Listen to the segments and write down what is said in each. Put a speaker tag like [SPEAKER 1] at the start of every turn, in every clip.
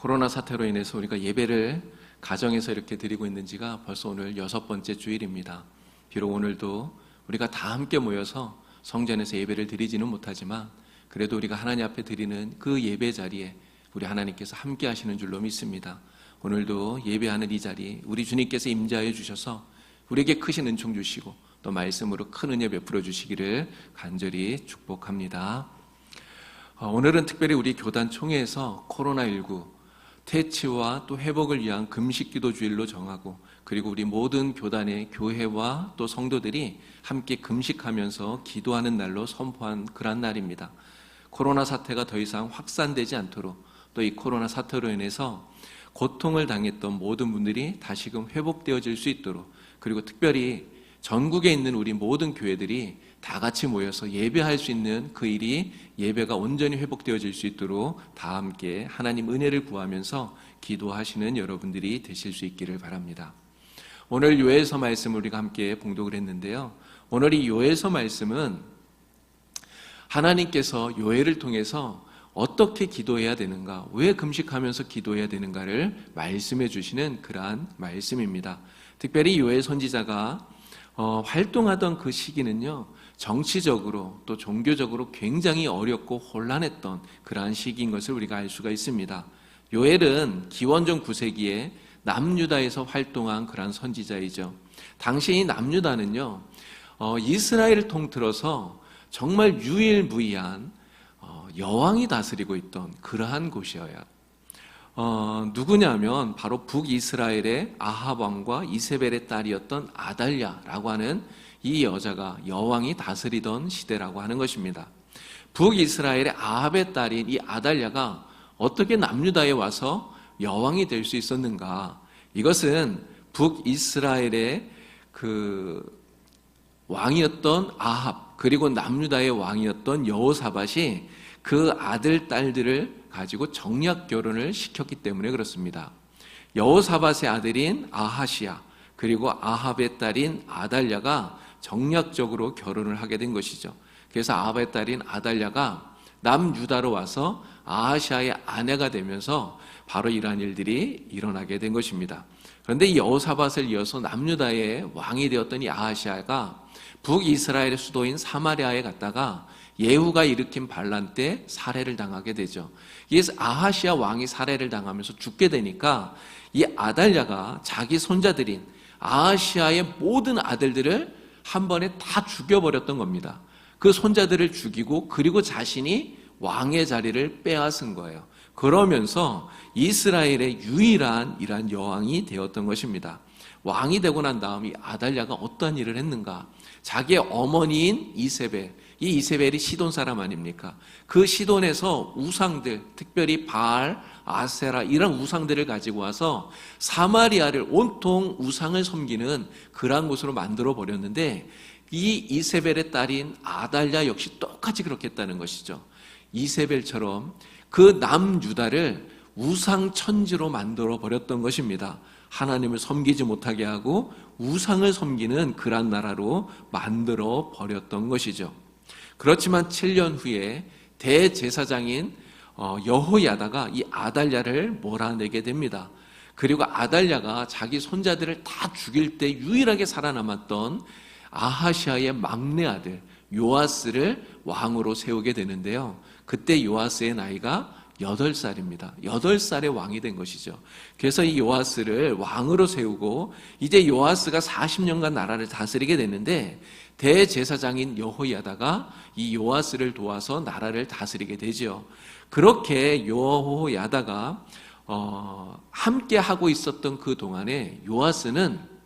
[SPEAKER 1] 코로나 사태로 인해서 우리가 예배를 가정에서 이렇게 드리고 있는 지가 벌써 오늘 6번째 주일입니다. 비록 오늘도 우리가 다 함께 모여서 성전에서 예배를 드리지는 못하지만 그래도 우리가 하나님 앞에 드리는 그 예배 자리에 우리 하나님께서 함께 하시는 줄로 믿습니다. 오늘도 예배하는 이 자리 우리 주님께서 임재하여 주셔서 우리에게 크신 은총 주시고 또 말씀으로 큰 은혜 베풀어 주시기를 간절히 축복합니다. 오늘은 특별히 우리 교단 총회에서 코로나19 퇴치와 또 회복을 위한 금식기도 주일로 정하고, 그리고 우리 모든 교단의 교회와 또 성도들이 함께 금식하면서 기도하는 날로 선포한 그런 날입니다. 코로나 사태가 더 이상 확산되지 않도록, 또 이 코로나 사태로 인해서 고통을 당했던 모든 분들이 다시금 회복되어질 수 있도록, 그리고 특별히 전국에 있는 우리 모든 교회들이 다 같이 모여서 예배할 수 있는 그 일이 예배가 온전히 회복되어질 수 있도록 다 함께 하나님 은혜를 구하면서 기도하시는 여러분들이 되실 수 있기를 바랍니다. 오늘 요엘서 말씀을 우리가 함께 봉독을 했는데요. 오늘 이 요엘서 말씀은 하나님께서 요엘을 통해서 어떻게 기도해야 되는가, 왜 금식하면서 기도해야 되는가를 말씀해 주시는 그러한 말씀입니다. 특별히 요엘 선지자가 활동하던 그 시기는요, 정치적으로 또 종교적으로 굉장히 어렵고 혼란했던 그러한 시기인 것을 우리가 알 수가 있습니다. 요엘은 기원전 9세기에 남유다에서 활동한 그러한 선지자이죠. 당시 이 남유다는요, 이스라엘을 통틀어서 정말 유일무이한 여왕이 다스리고 있던 그러한 곳이어요. 누구냐면 바로 북이스라엘의 아합 왕과 이세벨의 딸이었던 아달랴라고 하는 이 여자가 여왕이 다스리던 시대라고 하는 것입니다. 북이스라엘의 아합의 딸인 이 아달랴가 어떻게 남유다에 와서 여왕이 될 수 있었는가? 이것은 북이스라엘의 그 왕이었던 아합, 그리고 남유다의 왕이었던 여호사밧이 그 아들, 딸들을 가지고 정략 결혼을 시켰기 때문에 그렇습니다. 여호사밧의 아들인 아하시야, 그리고 아합의 딸인 아달랴가 정략적으로 결혼을 하게 된 것이죠. 그래서 아합의 딸인 아달랴가 남유다로 와서 아하시야의 아내가 되면서 바로 이러한 일들이 일어나게 된 것입니다. 그런데 이 여호사밧을 이어서 남유다의 왕이 되었던 이 아하시야가 북이스라엘의 수도인 사마리아에 갔다가 예후가 일으킨 반란 때 살해를 당하게 되죠. 그래서 아하시야 왕이 살해를 당하면서 죽게 되니까 이 아달랴가 자기 손자들인 아하시야의 모든 아들들을 한 번에 다 죽여버렸던 겁니다. 그 손자들을 죽이고 그리고 자신이 왕의 자리를 빼앗은 거예요. 그러면서 이스라엘의 유일한 이러한 여왕이 되었던 것입니다. 왕이 되고 난 다음 이 아달랴가 어떤 일을 했는가? 자기의 어머니인 이세벨, 이 이세벨이 시돈 사람 아닙니까? 그 시돈에서 우상들, 특별히 바알, 아세라 이런 우상들을 가지고 와서 사마리아를 온통 우상을 섬기는 그러한 곳으로 만들어 버렸는데, 이 이세벨의 딸인 아달랴 역시 똑같이 그렇게 했다는 것이죠. 이세벨처럼 그 남유다를 우상 천지로 만들어 버렸던 것입니다. 하나님을 섬기지 못하게 하고 우상을 섬기는 그러한 나라로 만들어 버렸던 것이죠. 그렇지만 7년 후에 대제사장인 여호야다가 이 아달랴를 몰아내게 됩니다. 그리고 아달랴가 자기 손자들을 다 죽일 때 유일하게 살아남았던 아하시야의 막내 아들 요아스를 왕으로 세우게 되는데요. 그때 요아스의 나이가 8살입니다. 8살의 왕이 된 것이죠. 그래서 이 요아스를 왕으로 세우고 이제 요아스가 40년간 나라를 다스리게 됐는데, 대제사장인 여호야다가 이 요아스를 도와서 나라를 다스리게 되죠. 그렇게 여호야다가 함께 하고 있었던 그 동안에 요아스는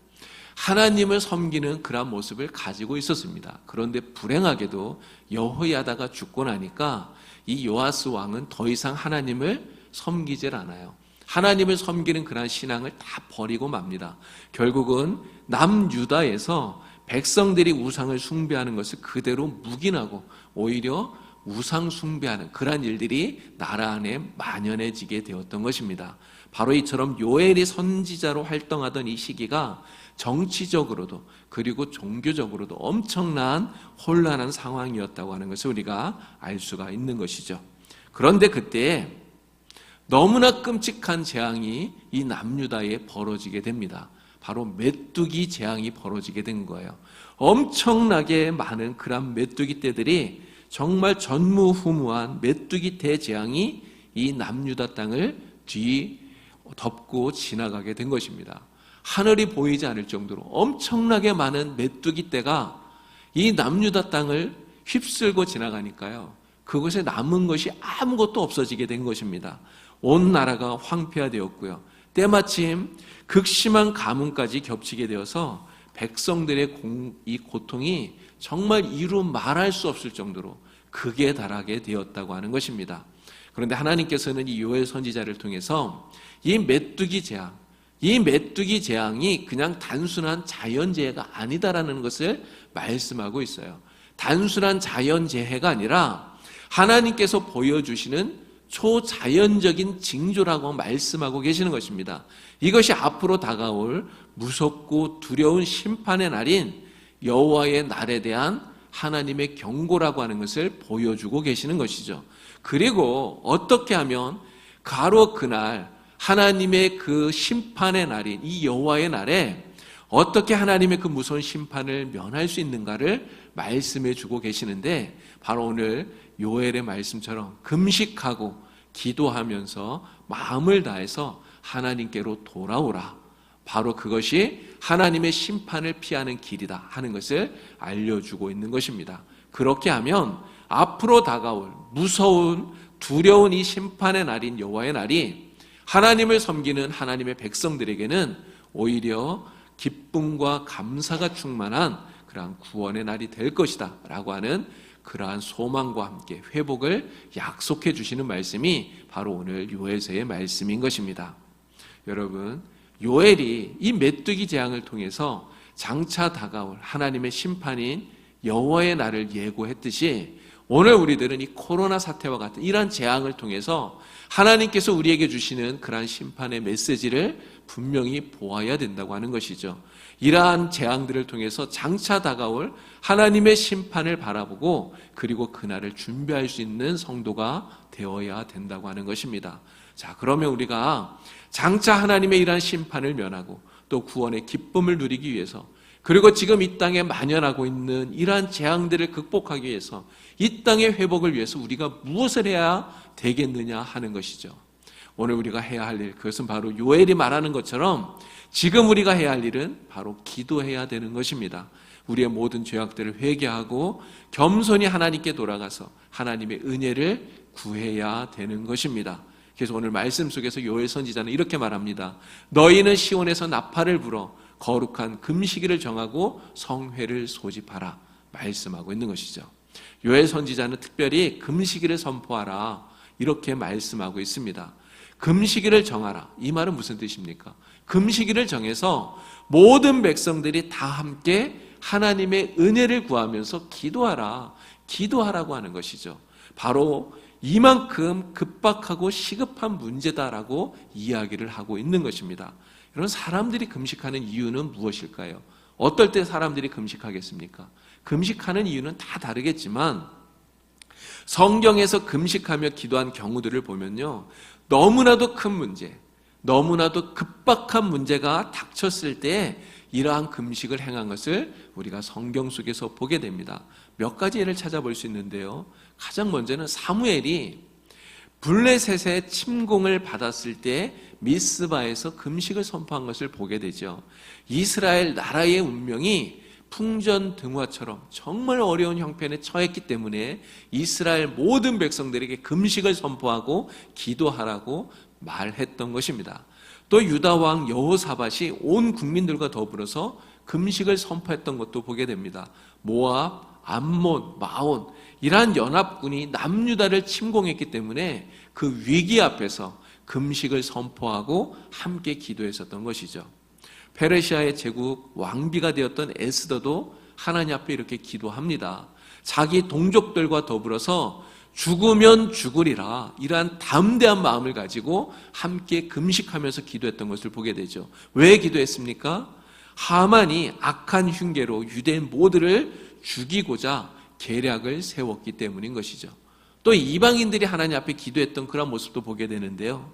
[SPEAKER 1] 하나님을 섬기는 그런 모습을 가지고 있었습니다. 그런데 불행하게도 여호야다가 죽고 나니까 이 요아스 왕은 더 이상 하나님을 섬기질 않아요. 하나님을 섬기는 그런 신앙을 다 버리고 맙니다. 결국은 남유다에서 백성들이 우상을 숭배하는 것을 그대로 묵인하고 오히려 우상 숭배하는 그런 일들이 나라 안에 만연해지게 되었던 것입니다. 바로 이처럼 요엘이 선지자로 활동하던 이 시기가 정치적으로도 그리고 종교적으로도 엄청난 혼란한 상황이었다고 하는 것을 우리가 알 수가 있는 것이죠. 그런데 그때 너무나 끔찍한 재앙이 이 남유다에 벌어지게 됩니다. 바로 메뚜기 재앙이 벌어지게 된 거예요. 엄청나게 많은 그런 메뚜기 떼들이 정말 전무후무한 메뚜기 대재앙이 이 남유다 땅을 뒤덮고 지나가게 된 것입니다. 하늘이 보이지 않을 정도로 엄청나게 많은 메뚜기 떼가 이 남유다 땅을 휩쓸고 지나가니까요, 그곳에 남은 것이 아무것도 없어지게 된 것입니다. 온 나라가 황폐화되었고요, 때마침 극심한 가뭄까지 겹치게 되어서 백성들의 이 고통이 정말 이루 말할 수 없을 정도로 극에 달하게 되었다고 하는 것입니다. 그런데 하나님께서는 이 요엘 선지자를 통해서 이 메뚜기 재앙이 그냥 단순한 자연재해가 아니다라는 것을 말씀하고 있어요. 단순한 자연재해가 아니라 하나님께서 보여주시는 초자연적인 징조라고 말씀하고 계시는 것입니다. 이것이 앞으로 다가올 무섭고 두려운 심판의 날인 여호와의 날에 대한 하나님의 경고라고 하는 것을 보여주고 계시는 것이죠. 그리고 어떻게 하면 바로 그날 하나님의 그 심판의 날인 이 여호와의 날에 어떻게 하나님의 그 무서운 심판을 면할 수 있는가를 말씀해 주고 계시는데, 바로 오늘 요엘의 말씀처럼 금식하고 기도하면서 마음을 다해서 하나님께로 돌아오라, 바로 그것이 하나님의 심판을 피하는 길이다 하는 것을 알려주고 있는 것입니다. 그렇게 하면 앞으로 다가올 무서운 두려운 이 심판의 날인 여호와의 날이 하나님을 섬기는 하나님의 백성들에게는 오히려 기쁨과 감사가 충만한 그러한 구원의 날이 될 것이다 라고 하는 그러한 소망과 함께 회복을 약속해 주시는 말씀이 바로 오늘 요엘서의 말씀인 것입니다. 여러분, 요엘이 이 메뚜기 재앙을 통해서 장차 다가올 하나님의 심판인 여호와의 날을 예고했듯이, 오늘 우리들은 이 코로나 사태와 같은 이러한 재앙을 통해서 하나님께서 우리에게 주시는 그러한 심판의 메시지를 분명히 보아야 된다고 하는 것이죠. 이러한 재앙들을 통해서 장차 다가올 하나님의 심판을 바라보고 그리고 그날을 준비할 수 있는 성도가 되어야 된다고 하는 것입니다. 자, 그러면 우리가 장차 하나님의 이러한 심판을 면하고 또 구원의 기쁨을 누리기 위해서, 그리고 지금 이 땅에 만연하고 있는 이러한 재앙들을 극복하기 위해서, 이 땅의 회복을 위해서 우리가 무엇을 해야 되겠느냐 하는 것이죠. 오늘 우리가 해야 할 일, 그것은 바로 요엘이 말하는 것처럼 지금 우리가 해야 할 일은 바로 기도해야 되는 것입니다. 우리의 모든 죄악들을 회개하고 겸손히 하나님께 돌아가서 하나님의 은혜를 구해야 되는 것입니다. 그래서 오늘 말씀 속에서 요엘 선지자는 이렇게 말합니다. 너희는 시온에서 나팔을 불어 거룩한 금식일을 정하고 성회를 소집하라 말씀하고 있는 것이죠. 요엘 선지자는 특별히 금식일을 선포하라 이렇게 말씀하고 있습니다. 금식일을 정하라, 이 말은 무슨 뜻입니까? 금식일을 정해서 모든 백성들이 다 함께 하나님의 은혜를 구하면서 기도하라고 하는 것이죠. 바로 이만큼 급박하고 시급한 문제다라고 이야기를 하고 있는 것입니다. 여러분, 사람들이 금식하는 이유는 무엇일까요? 어떨 때 사람들이 금식하겠습니까? 금식하는 이유는 다 다르겠지만 성경에서 금식하며 기도한 경우들을 보면요, 너무나도 큰 문제, 너무나도 급박한 문제가 닥쳤을 때 이러한 금식을 행한 것을 우리가 성경 속에서 보게 됩니다. 몇 가지 예를 찾아볼 수 있는데요, 가장 먼저는 사무엘이 블레셋의 침공을 받았을 때 미스바에서 금식을 선포한 것을 보게 되죠. 이스라엘 나라의 운명이 풍전등화처럼 정말 어려운 형편에 처했기 때문에 이스라엘 모든 백성들에게 금식을 선포하고 기도하라고 말했던 것입니다. 또 유다 왕 여호사밧이 온 국민들과 더불어서 금식을 선포했던 것도 보게 됩니다. 모압, 암몬, 마온 이러한 연합군이 남유다를 침공했기 때문에 그 위기 앞에서 금식을 선포하고 함께 기도했었던 것이죠. 페르시아의 제국 왕비가 되었던 에스더도 하나님 앞에 이렇게 기도합니다. 자기 동족들과 더불어서 죽으면 죽으리라 이러한 담대한 마음을 가지고 함께 금식하면서 기도했던 것을 보게 되죠. 왜 기도했습니까? 하만이 악한 흉계로 유대인 모두를 죽이고자 계략을 세웠기 때문인 것이죠. 또 이방인들이 하나님 앞에 기도했던 그런 모습도 보게 되는데요.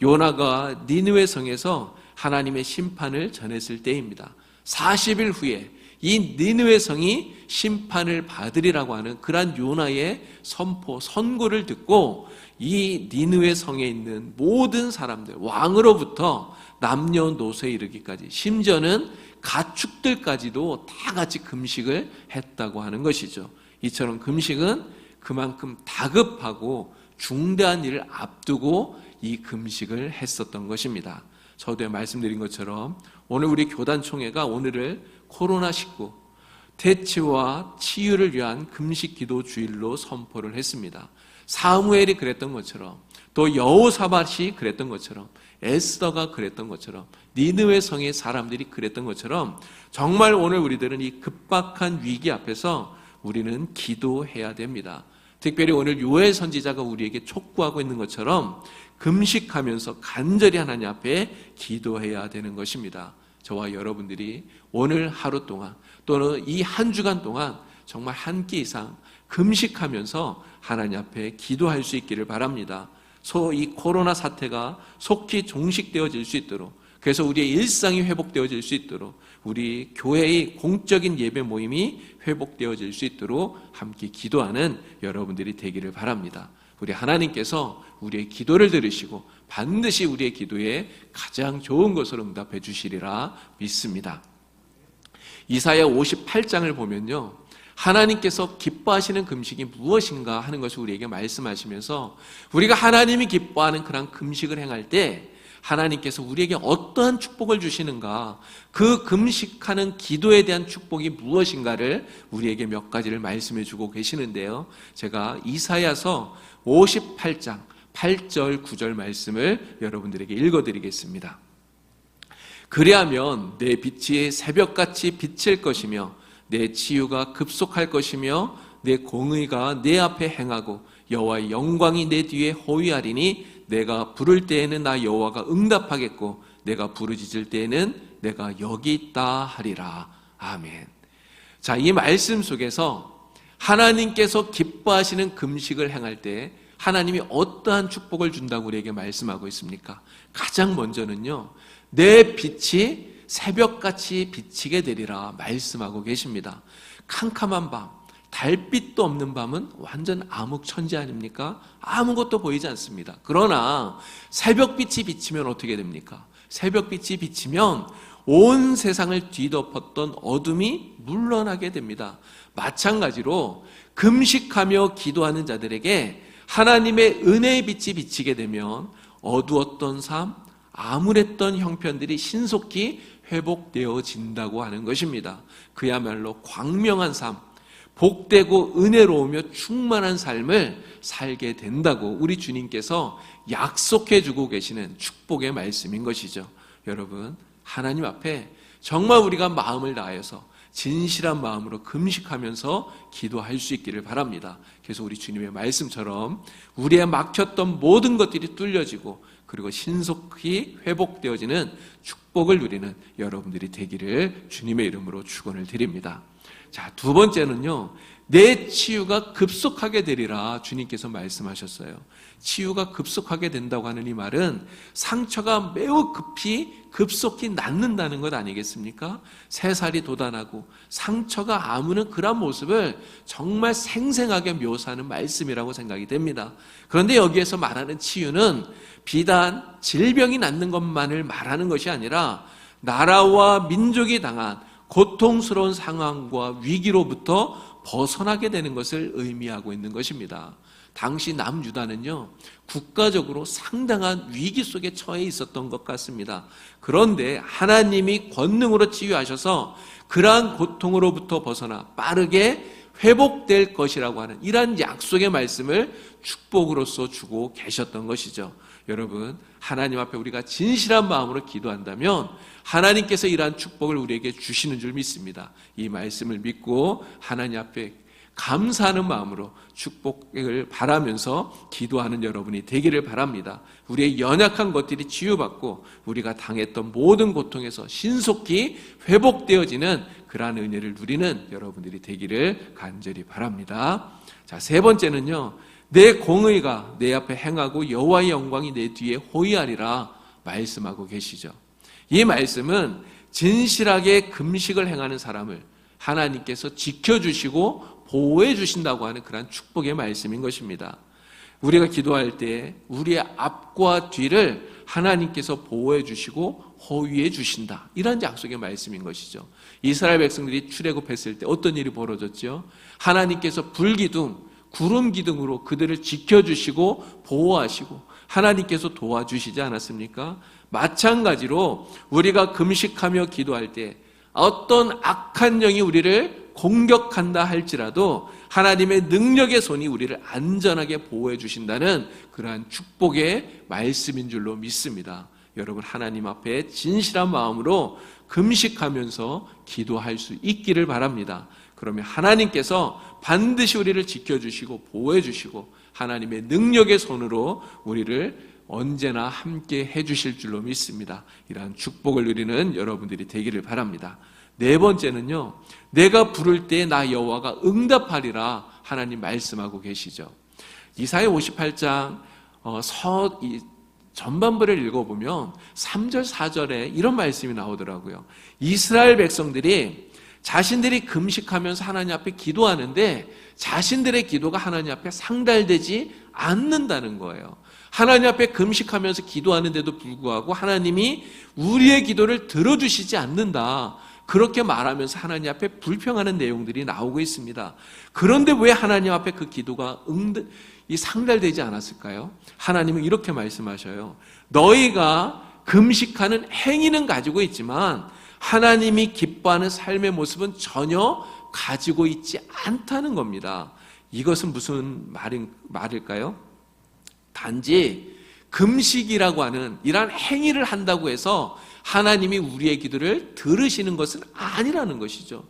[SPEAKER 1] 요나가 니느웨 성에서 하나님의 심판을 전했을 때입니다. 40일 후에 이 니느웨 성이 심판을 받으리라고 하는 그러한 요나의 선포, 선고를 듣고 이 니느웨 성에 있는 모든 사람들, 왕으로부터 남녀노소에 이르기까지, 심지어는 가축들까지도 다 같이 금식을 했다고 하는 것이죠. 이처럼 금식은 그만큼 다급하고 중대한 일을 앞두고 이 금식을 했었던 것입니다. 저도 말씀드린 것처럼 오늘 우리 교단총회가 오늘을 코로나19 퇴치와 치유를 위한 금식 기도 주일로 선포를 했습니다. 사무엘이 그랬던 것처럼, 또 여호사밧이 그랬던 것처럼, 에스더가 그랬던 것처럼, 니느웨 성의 사람들이 그랬던 것처럼 정말 오늘 우리들은 이 급박한 위기 앞에서 우리는 기도해야 됩니다. 특별히 오늘 요엘 선지자가 우리에게 촉구하고 있는 것처럼 금식하면서 간절히 하나님 앞에 기도해야 되는 것입니다. 저와 여러분들이 오늘 하루 동안 또는 이 한 주간 동안 정말 한 끼 이상 금식하면서 하나님 앞에 기도할 수 있기를 바랍니다. 이 코로나 사태가 속히 종식되어질 수 있도록, 그래서 우리의 일상이 회복되어질 수 있도록, 우리 교회의 공적인 예배 모임이 회복되어질 수 있도록 함께 기도하는 여러분들이 되기를 바랍니다. 우리 하나님께서 우리의 기도를 들으시고 반드시 우리의 기도에 가장 좋은 것으로 응답해 주시리라 믿습니다. 이사야 58장을 보면요, 하나님께서 기뻐하시는 금식이 무엇인가 하는 것을 우리에게 말씀하시면서 우리가 하나님이 기뻐하는 그런 금식을 행할 때 하나님께서 우리에게 어떠한 축복을 주시는가, 그 금식하는 기도에 대한 축복이 무엇인가를 우리에게 몇 가지를 말씀해 주고 계시는데요. 제가 이사야서 58장 8절 9절 말씀을 여러분들에게 읽어드리겠습니다. 그리하면 내 빛이 새벽같이 비칠 것이며 내 치유가 급속할 것이며 내 공의가 내 앞에 행하고 여호와의 영광이 내 뒤에 호위하리니 내가 부를 때에는 나 여호와가 응답하겠고 내가 부르짖을 때에는 내가 여기 있다 하리라. 아멘. 자, 이 말씀 속에서 하나님께서 기뻐하시는 금식을 행할 때 하나님이 어떠한 축복을 준다고 우리에게 말씀하고 있습니까? 가장 먼저는요, 내 빛이 새벽같이 비치게 되리라 말씀하고 계십니다. 캄캄한 밤, 달빛도 없는 밤은 완전 암흑천지 아닙니까? 아무것도 보이지 않습니다. 그러나 새벽빛이 비치면 어떻게 됩니까? 새벽빛이 비치면 온 세상을 뒤덮었던 어둠이 물러나게 됩니다. 마찬가지로 금식하며 기도하는 자들에게 하나님의 은혜의 빛이 비치게 되면 어두웠던 삶, 암울했던 형편들이 신속히 회복되어진다고 하는 것입니다. 그야말로 광명한 삶, 복되고 은혜로우며 충만한 삶을 살게 된다고 우리 주님께서 약속해 주고 계시는 축복의 말씀인 것이죠. 여러분, 하나님 앞에 정말 우리가 마음을 다해서 진실한 마음으로 금식하면서 기도할 수 있기를 바랍니다. 그래서 우리 주님의 말씀처럼 우리의 막혔던 모든 것들이 뚫려지고 그리고 신속히 회복되어지는 축복을 누리는 여러분들이 되기를 주님의 이름으로 축원을 드립니다. 자, 두 번째는요, 내 치유가 급속하게 되리라 주님께서 말씀하셨어요. 치유가 급속하게 된다고 하는 이 말은 상처가 매우 급속히 낫는다는 것 아니겠습니까? 새살이 돋아나고 상처가 아무는 그런 모습을 정말 생생하게 묘사하는 말씀이라고 생각이 됩니다. 그런데 여기에서 말하는 치유는 비단 질병이 낫는 것만을 말하는 것이 아니라 나라와 민족이 당한 고통스러운 상황과 위기로부터 벗어나게 되는 것을 의미하고 있는 것입니다. 당시 남유다는요, 국가적으로 상당한 위기 속에 처해 있었던 것 같습니다. 그런데 하나님이 권능으로 치유하셔서 그러한 고통으로부터 벗어나 빠르게 회복될 것이라고 하는 이러한 약속의 말씀을 축복으로서 주고 계셨던 것이죠. 여러분, 하나님 앞에 우리가 진실한 마음으로 기도한다면 하나님께서 이러한 축복을 우리에게 주시는 줄 믿습니다. 이 말씀을 믿고 하나님 앞에 감사하는 마음으로 축복을 바라면서 기도하는 여러분이 되기를 바랍니다. 우리의 연약한 것들이 치유받고 우리가 당했던 모든 고통에서 신속히 회복되어지는 그러한 은혜를 누리는 여러분들이 되기를 간절히 바랍니다. 자, 세 번째는요, 내 공의가 내 앞에 행하고 여호와의 영광이 내 뒤에 호위하리라 말씀하고 계시죠. 이 말씀은 진실하게 금식을 행하는 사람을 하나님께서 지켜주시고 보호해 주신다고 하는 그런 축복의 말씀인 것입니다. 우리가 기도할 때 우리의 앞과 뒤를 하나님께서 보호해 주시고 호위해 주신다, 이런 약속의 말씀인 것이죠. 이스라엘 백성들이 출애굽했을 때 어떤 일이 벌어졌죠? 하나님께서 불기둥, 구름 기둥으로 그들을 지켜주시고 보호하시고 하나님께서 도와주시지 않았습니까? 마찬가지로 우리가 금식하며 기도할 때 어떤 악한 영이 우리를 공격한다 할지라도 하나님의 능력의 손이 우리를 안전하게 보호해 주신다는 그러한 축복의 말씀인 줄로 믿습니다. 여러분, 하나님 앞에 진실한 마음으로 금식하면서 기도할 수 있기를 바랍니다. 그러면 하나님께서 반드시 우리를 지켜주시고 보호해 주시고 하나님의 능력의 손으로 우리를 언제나 함께 해주실 줄로 믿습니다. 이러한 축복을 누리는 여러분들이 되기를 바랍니다. 네 번째는요, 내가 부를 때 나 여호와가 응답하리라 하나님 말씀하고 계시죠. 이사야 58장 전반부를 읽어보면 3절 4절에 이런 말씀이 나오더라고요. 이스라엘 백성들이 자신들이 금식하면서 하나님 앞에 기도하는데 자신들의 기도가 하나님 앞에 상달되지 않는다는 거예요. 하나님 앞에 금식하면서 기도하는데도 불구하고 하나님이 우리의 기도를 들어주시지 않는다, 그렇게 말하면서 하나님 앞에 불평하는 내용들이 나오고 있습니다. 그런데 왜 하나님 앞에 그 기도가 상달되지 않았을까요? 하나님은 이렇게 말씀하셔요. 너희가 금식하는 행위는 가지고 있지만 하나님이 기뻐하는 삶의 모습은 전혀 가지고 있지 않다는 겁니다. 이것은 무슨 말일까요? 단지 금식이라고 하는 이러한 행위를 한다고 해서 하나님이 우리의 기도를 들으시는 것은 아니라는 것이죠.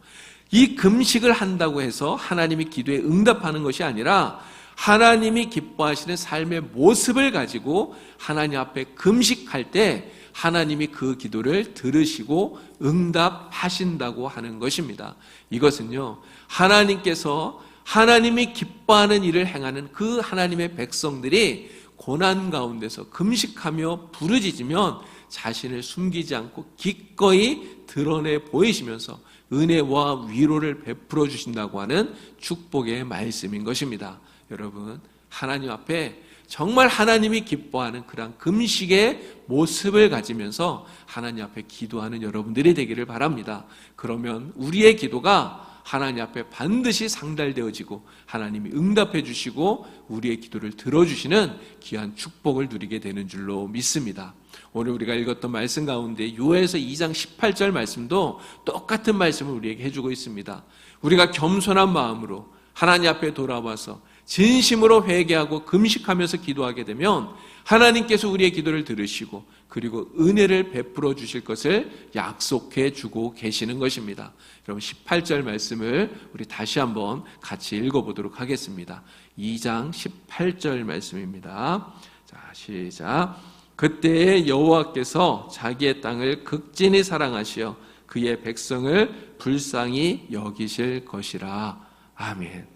[SPEAKER 1] 이 금식을 한다고 해서 하나님이 기도에 응답하는 것이 아니라 하나님이 기뻐하시는 삶의 모습을 가지고 하나님 앞에 금식할 때 하나님이 그 기도를 들으시고 응답하신다고 하는 것입니다. 이것은요, 하나님께서 하나님이 기뻐하는 일을 행하는 그 하나님의 백성들이 고난 가운데서 금식하며 부르짖으면 자신을 숨기지 않고 기꺼이 드러내 보이시면서 은혜와 위로를 베풀어 주신다고 하는 축복의 말씀인 것입니다. 여러분, 하나님 앞에 정말 하나님이 기뻐하는 그런 금식의 모습을 가지면서 하나님 앞에 기도하는 여러분들이 되기를 바랍니다. 그러면 우리의 기도가 하나님 앞에 반드시 상달되어지고 하나님이 응답해 주시고 우리의 기도를 들어주시는 귀한 축복을 누리게 되는 줄로 믿습니다. 오늘 우리가 읽었던 말씀 가운데 요엘서 2장 18절 말씀도 똑같은 말씀을 우리에게 해주고 있습니다. 우리가 겸손한 마음으로 하나님 앞에 돌아와서 진심으로 회개하고 금식하면서 기도하게 되면 하나님께서 우리의 기도를 들으시고 그리고 은혜를 베풀어 주실 것을 약속해 주고 계시는 것입니다. 여러분, 18절 말씀을 우리 다시 한번 같이 읽어보도록 하겠습니다. 2장 18절 말씀입니다. 자, 시작. 그때에 여호와께서 자기의 땅을 극진히 사랑하시어 그의 백성을 불쌍히 여기실 것이라. 아멘.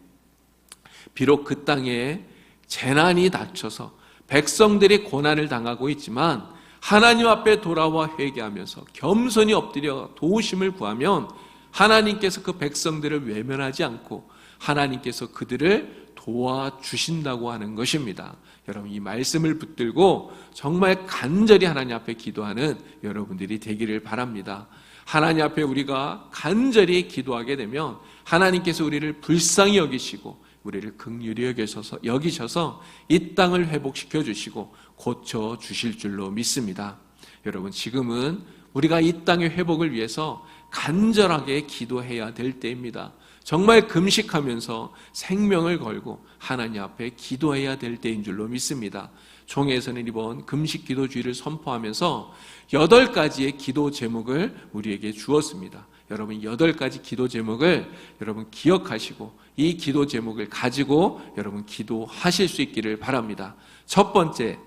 [SPEAKER 1] 비록 그 땅에 재난이 닥쳐서 백성들이 고난을 당하고 있지만 하나님 앞에 돌아와 회개하면서 겸손히 엎드려 도우심을 구하면 하나님께서 그 백성들을 외면하지 않고 하나님께서 그들을 도와주신다고 하는 것입니다. 여러분, 이 말씀을 붙들고 정말 간절히 하나님 앞에 기도하는 여러분들이 되기를 바랍니다. 하나님 앞에 우리가 간절히 기도하게 되면 하나님께서 우리를 불쌍히 여기시고 우리를 긍휼히 여기셔서 이 땅을 회복시켜 주시고 고쳐 주실 줄로 믿습니다. 여러분, 지금은 우리가 이 땅의 회복을 위해서 간절하게 기도해야 될 때입니다. 정말 금식하면서 생명을 걸고 하나님 앞에 기도해야 될 때인 줄로 믿습니다. 총회에서는 이번 금식 기도주의를 선포하면서 8가지의 기도 제목을 우리에게 주었습니다. 여러분, 8가지 기도 제목을 여러분 기억하시고 이 기도 제목을 가지고 여러분 기도하실 수 있기를 바랍니다. 첫 번째,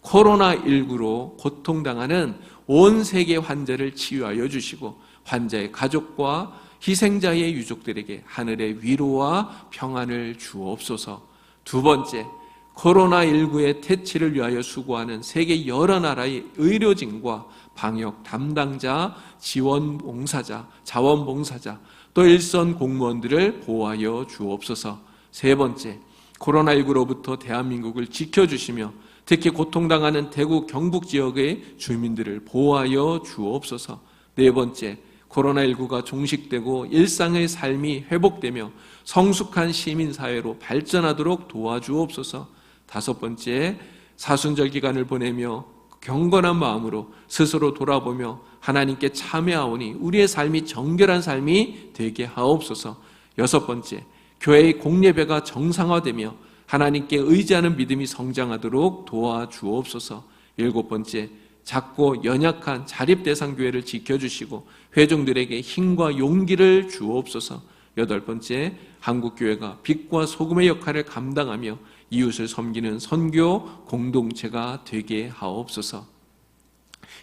[SPEAKER 1] 코로나19로 고통당하는 온 세계 환자를 치유하여 주시고 환자의 가족과 희생자의 유족들에게 하늘의 위로와 평안을 주옵소서. 두 번째, 코로나19의 퇴치를 위하여 수고하는 세계 여러 나라의 의료진과 방역 담당자, 지원봉사자, 자원봉사자, 또 일선 공무원들을 보호하여 주옵소서. 세 번째, 코로나19로부터 대한민국을 지켜주시며 특히 고통당하는 대구 경북 지역의 주민들을 보호하여 주옵소서. 네 번째, 코로나19가 종식되고 일상의 삶이 회복되며 성숙한 시민사회로 발전하도록 도와주옵소서. 다섯 번째, 사순절 기간을 보내며 경건한 마음으로 스스로 돌아보며 하나님께 참여하오니 우리의 삶이 정결한 삶이 되게 하옵소서. 여섯 번째, 교회의 공예배가 정상화되며 하나님께 의지하는 믿음이 성장하도록 도와주옵소서. 일곱 번째, 작고 연약한 자립대상 교회를 지켜주시고 회중들에게 힘과 용기를 주옵소서. 여덟 번째, 한국교회가 빛과 소금의 역할을 감당하며 이웃을 섬기는 선교 공동체가 되게 하옵소서.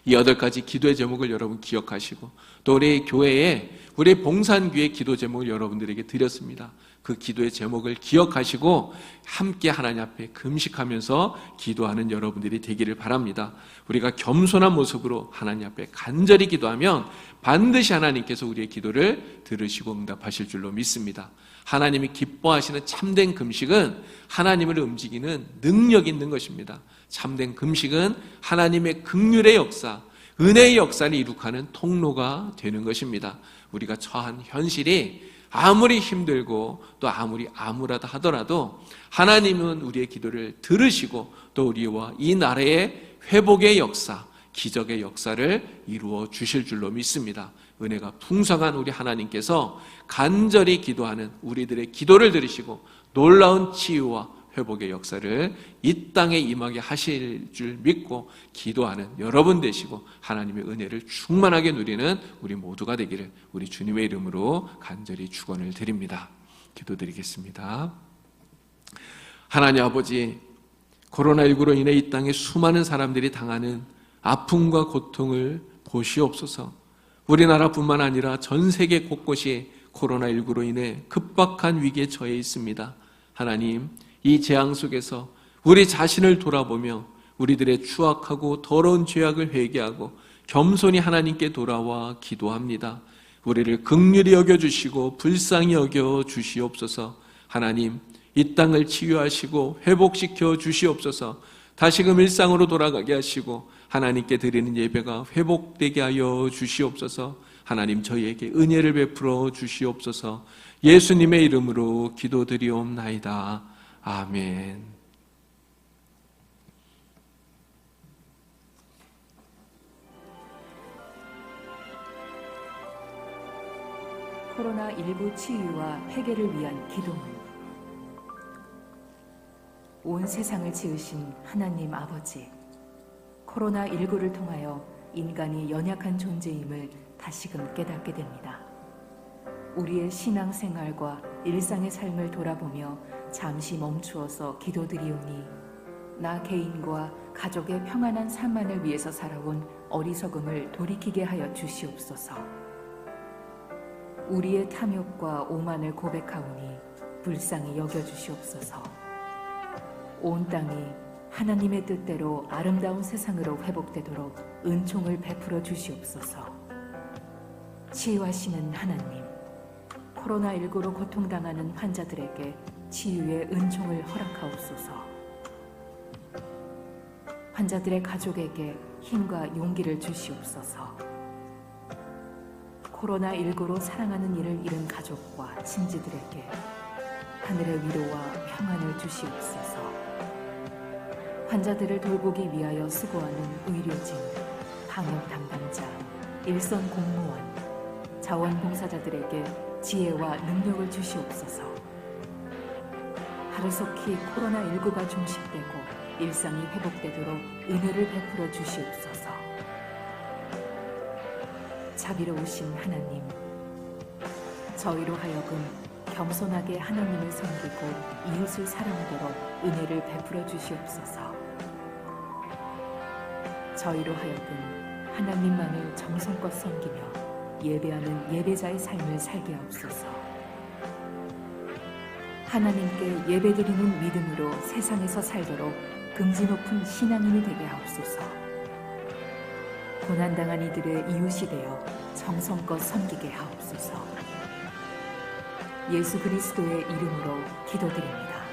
[SPEAKER 1] 이 8가지 기도의 제목을 여러분 기억하시고 또 우리 교회에 우리 봉산교회 기도 제목을 여러분들에게 드렸습니다. 그 기도의 제목을 기억하시고 함께 하나님 앞에 금식하면서 기도하는 여러분들이 되기를 바랍니다. 우리가 겸손한 모습으로 하나님 앞에 간절히 기도하면 반드시 하나님께서 우리의 기도를 들으시고 응답하실 줄로 믿습니다. 하나님이 기뻐하시는 참된 금식은 하나님을 움직이는 능력이 있는 것입니다. 참된 금식은 하나님의 긍휼의 역사, 은혜의 역사를 이룩하는 통로가 되는 것입니다. 우리가 처한 현실이 아무리 힘들고 또 아무리 암울하다 하더라도 하나님은 우리의 기도를 들으시고 또 우리와 이 나라의 회복의 역사, 기적의 역사를 이루어 주실 줄로 믿습니다. 은혜가 풍성한 우리 하나님께서 간절히 기도하는 우리들의 기도를 들으시고 놀라운 치유와 회복의 역사를 이 땅에 임하게 하실 줄 믿고 기도하는 여러분 되시고 하나님의 은혜를 충만하게 누리는 우리 모두가 되기를 우리 주님의 이름으로 간절히 축원을 드립니다. 기도드리겠습니다. 하나님 아버지, 코로나19로 인해 이 땅에 수많은 사람들이 당하는 아픔과 고통을 보시옵소서. 우리나라뿐만 아니라 전 세계 곳곳이 코로나19로 인해 급박한 위기에 처해 있습니다. 하나님, 이 재앙 속에서 우리 자신을 돌아보며 우리들의 추악하고 더러운 죄악을 회개하고 겸손히 하나님께 돌아와 기도합니다. 우리를 긍휼히 여겨주시고 불쌍히 여겨주시옵소서. 하나님, 이 땅을 치유하시고 회복시켜 주시옵소서. 다시금 일상으로 돌아가게 하시고 하나님께 드리는 예배가 회복되게 하여 주시옵소서. 하나님, 저희에게 은혜를 베풀어 주시옵소서. 예수님의 이름으로 기도드리옵나이다. 아멘.
[SPEAKER 2] 코로나19 치유와 해결을 위한 기도문. 온 세상을 지으신 하나님 아버지, 코로나19를 통하여 인간이 연약한 존재임을 다시금 깨닫게 됩니다. 우리의 신앙생활과 일상의 삶을 돌아보며 잠시 멈추어서 기도드리오니 나 개인과 가족의 평안한 삶만을 위해서 살아온 어리석음을 돌이키게 하여 주시옵소서. 우리의 탐욕과 오만을 고백하오니 불쌍히 여겨주시옵소서. 온 땅이 하나님의 뜻대로 아름다운 세상으로 회복되도록 은총을 베풀어 주시옵소서. 치유하시는 하나님, 코로나19로 고통당하는 환자들에게 치유의 은총을 허락하옵소서. 환자들의 가족에게 힘과 용기를 주시옵소서. 코로나19로 사랑하는 이를 잃은 가족과 친지들에게 하늘의 위로와 평안을 주시옵소서. 환자들을 돌보기 위하여 수고하는 의료진, 방역 담당자, 일선 공무원, 자원봉사자들에게 지혜와 능력을 주시옵소서. 하루속히 코로나19가 종식되고 일상이 회복되도록 은혜를 베풀어 주시옵소서. 자비로우신 하나님, 저희로 하여금 겸손하게 하나님을 섬기고 이웃을 사랑하도록 은혜를 베풀어 주시옵소서. 저희로 하여금 하나님만을 정성껏 섬기며 예배하는 예배자의 삶을 살게 하옵소서. 하나님께 예배드리는 믿음으로 세상에서 살도록 긍지 높은 신앙인이 되게 하옵소서. 고난당한 이들의 이웃이 되어 정성껏 섬기게 하옵소서. 예수 그리스도의 이름으로 기도드립니다.